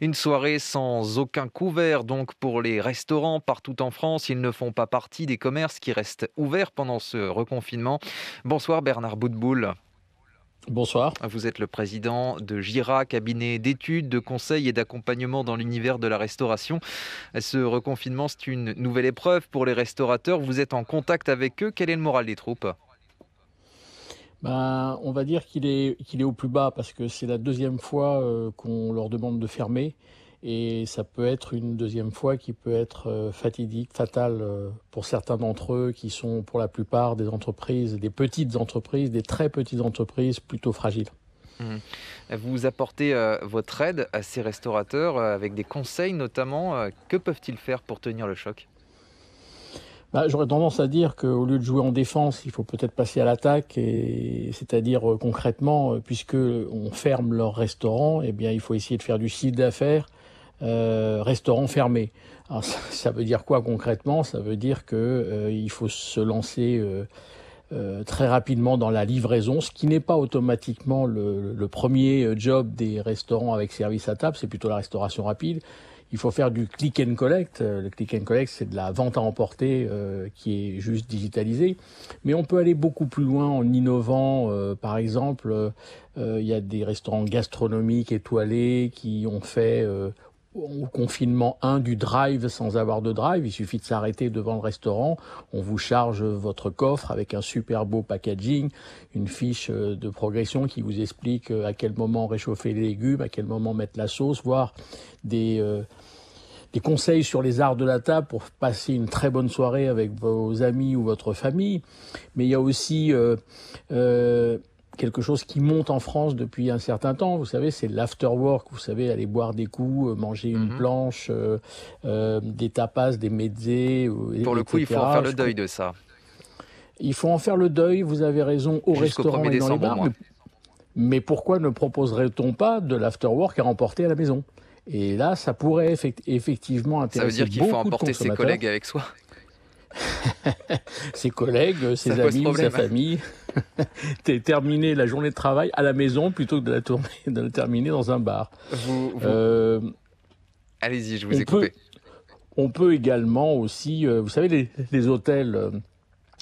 Une soirée sans aucun couvert donc pour les restaurants partout en France. Ils ne font pas partie des commerces qui restent ouverts pendant ce reconfinement. Bonsoir Bernard Boutboul. Bonsoir. Vous êtes le président de Gira, cabinet d'études, de conseil et d'accompagnement dans l'univers de la restauration. Ce reconfinement, c'est une nouvelle épreuve pour les restaurateurs. Vous êtes en contact avec eux. Quel est le moral des troupes? On va dire qu'il est au plus bas parce que c'est la deuxième fois qu'on leur demande de fermer et ça peut être une deuxième fois qui peut être fatidique, fatale pour certains d'entre eux qui sont pour la plupart des entreprises, des petites entreprises, des très petites entreprises plutôt fragiles. Mhm. Vous apportez votre aide à ces restaurateurs avec des conseils notamment. Que peuvent-ils faire pour tenir le choc? J'aurais tendance à dire qu'au lieu de jouer en défense, il faut peut-être passer à l'attaque, et c'est-à-dire concrètement, puisque on ferme leur restaurant, eh bien il faut essayer de faire du chiffre d'affaires restaurant fermé. Alors ça veut dire quoi concrètement? Ça veut dire que il faut se lancer très rapidement dans la livraison, ce qui n'est pas automatiquement le premier job des restaurants avec service à table, c'est plutôt la restauration rapide. Il faut faire du click and collect. Le click and collect, c'est de la vente à emporter qui est juste digitalisée. Mais on peut aller beaucoup plus loin en innovant. Par exemple, il y a des restaurants gastronomiques étoilés qui ont fait au confinement du drive sans avoir de drive. Il suffit de s'arrêter devant le restaurant. On vous charge votre coffre avec un super beau packaging, une fiche de progression qui vous explique à quel moment réchauffer les légumes, à quel moment mettre la sauce, voire des, euh, des conseils sur les arts de la table pour passer une très bonne soirée avec vos amis ou votre famille. Mais il y a aussi quelque chose qui monte en France depuis un certain temps. Vous savez, c'est l'afterwork. Vous savez, aller boire des coups, manger une Mhm. planche, des tapas, des mezzés, Pour le coup, il faut en faire etc. le deuil de ça, Il faut en faire le deuil, vous avez raison, au jusqu'au restaurant 1er et dans les décembre au bars. moins. Mais pourquoi ne proposerait-on pas de l'afterwork à remporter à la maison? Et là, ça pourrait effectivement Ça veut intéresser dire qu'il faut beaucoup de emporter ses consommateurs, collègues avec soi. ses collègues, Ça ses pose amis ou sa problème. famille. Terminer la journée de travail à la maison plutôt que de la terminer dans un bar. Vous... Euh, Allez-y, je vous on ai peut, coupé. on peut également aussi, vous savez, les hôtels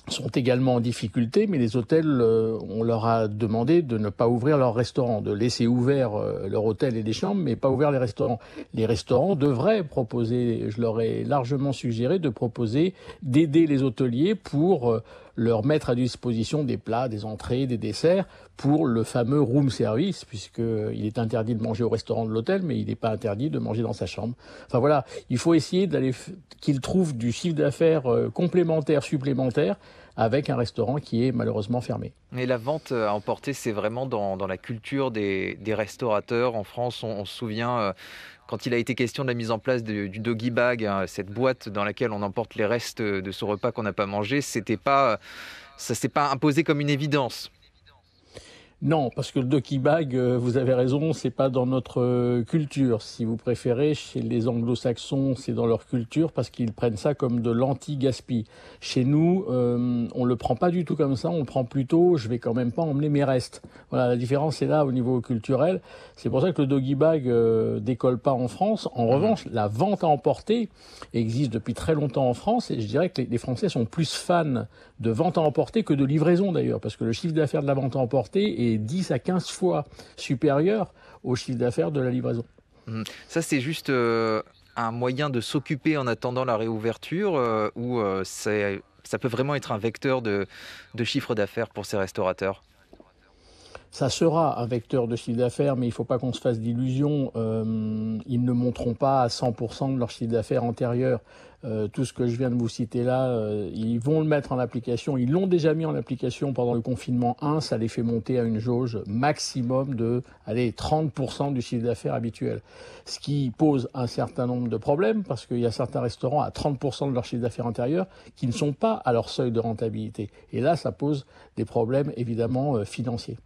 sont également en difficulté, mais les hôtels, on leur a demandé de ne pas ouvrir leurs restaurants, de laisser ouverts leur hôtel et les chambres, mais pas ouvrir les restaurants. Les restaurants devraient proposer, je leur ai largement suggéré de proposer, d'aider les hôteliers pour leur mettre à disposition des plats, des entrées, des desserts, pour le fameux room service, puisqu'il est interdit de manger au restaurant de l'hôtel, mais il n'est pas interdit de manger dans sa chambre. Enfin voilà, il faut essayer qu'ils trouvent du chiffre d'affaires complémentaire, supplémentaire, avec un restaurant qui est malheureusement fermé. Et la vente à emporter, c'est vraiment dans la culture des restaurateurs. En France, on se souvient, quand il a été question de la mise en place du doggy bag, hein, cette boîte dans laquelle on emporte les restes de ce repas qu'on n'a pas mangé, ça s'est pas imposé comme une évidence. Non, parce que le ducky bag, vous avez raison, c'est pas dans notre culture. Si vous préférez, chez les anglo-saxons, c'est dans leur culture parce qu'ils prennent ça comme de l'anti-gaspi. Chez nous, on le prend pas du tout comme ça, on le prend plutôt, je vais quand même pas emmener mes restes. Voilà, la différence est là au niveau culturel. C'est pour ça que le doggy bag décolle pas en France. En Mhm. revanche, la vente à emporter existe depuis très longtemps en France et je dirais que les Français sont plus fans de vente à emporter que de livraison d'ailleurs, parce que le chiffre d'affaires de la vente à emporter est 10 à 15 fois supérieur au chiffre d'affaires de la livraison. Mhm. Ça, c'est juste un moyen de s'occuper en attendant la réouverture ou ça peut vraiment être un vecteur de chiffre d'affaires pour ces restaurateurs. Ça sera un vecteur de chiffre d'affaires, mais il ne faut pas qu'on se fasse d'illusions. Ils ne monteront pas à 100% de leur chiffre d'affaires antérieur. Tout ce que je viens de vous citer là, ils vont le mettre en application. Ils l'ont déjà mis en application pendant le confinement 1. Ça les fait monter à une jauge maximum de, allez, 30% du chiffre d'affaires habituel. Ce qui pose un certain nombre de problèmes parce qu'il y a certains restaurants à 30% de leur chiffre d'affaires antérieur qui ne sont pas à leur seuil de rentabilité. Et là, ça pose des problèmes évidemment financiers.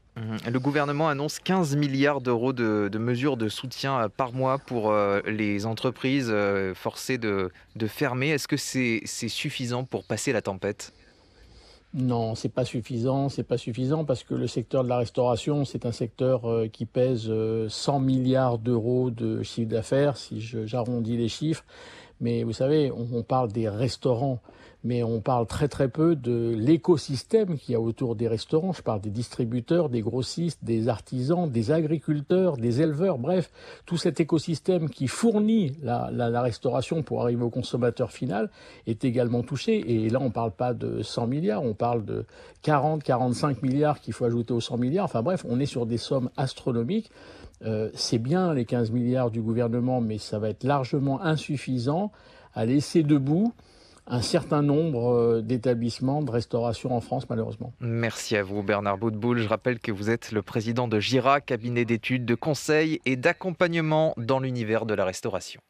Le gouvernement annonce 15 milliards d'euros de mesures de soutien par mois pour les entreprises forcées de fermer. Est-ce que c'est suffisant pour passer la tempête? Non, c'est pas suffisant parce que le secteur de la restauration, c'est un secteur qui pèse 100 milliards d'euros de chiffre d'affaires, si j'arrondis les chiffres. Mais vous savez, on parle des restaurants, mais on parle très très peu de l'écosystème qu'il y a autour des restaurants. Je parle des distributeurs, des grossistes, des artisans, des agriculteurs, des éleveurs, bref, tout cet écosystème qui fournit la restauration pour arriver au consommateur final est également touché. Et là, on ne parle pas de 100 milliards, on parle de 40, 45 milliards qu'il faut ajouter aux 100 milliards. Enfin bref, on est sur des sommes astronomiques. C'est bien les 15 milliards du gouvernement, mais ça va être largement insuffisant à laisser debout un certain nombre d'établissements de restauration en France, malheureusement. Merci à vous, Bernard Boutboul. Je rappelle que vous êtes le président de GIRA, cabinet d'études, de conseil et d'accompagnement dans l'univers de la restauration.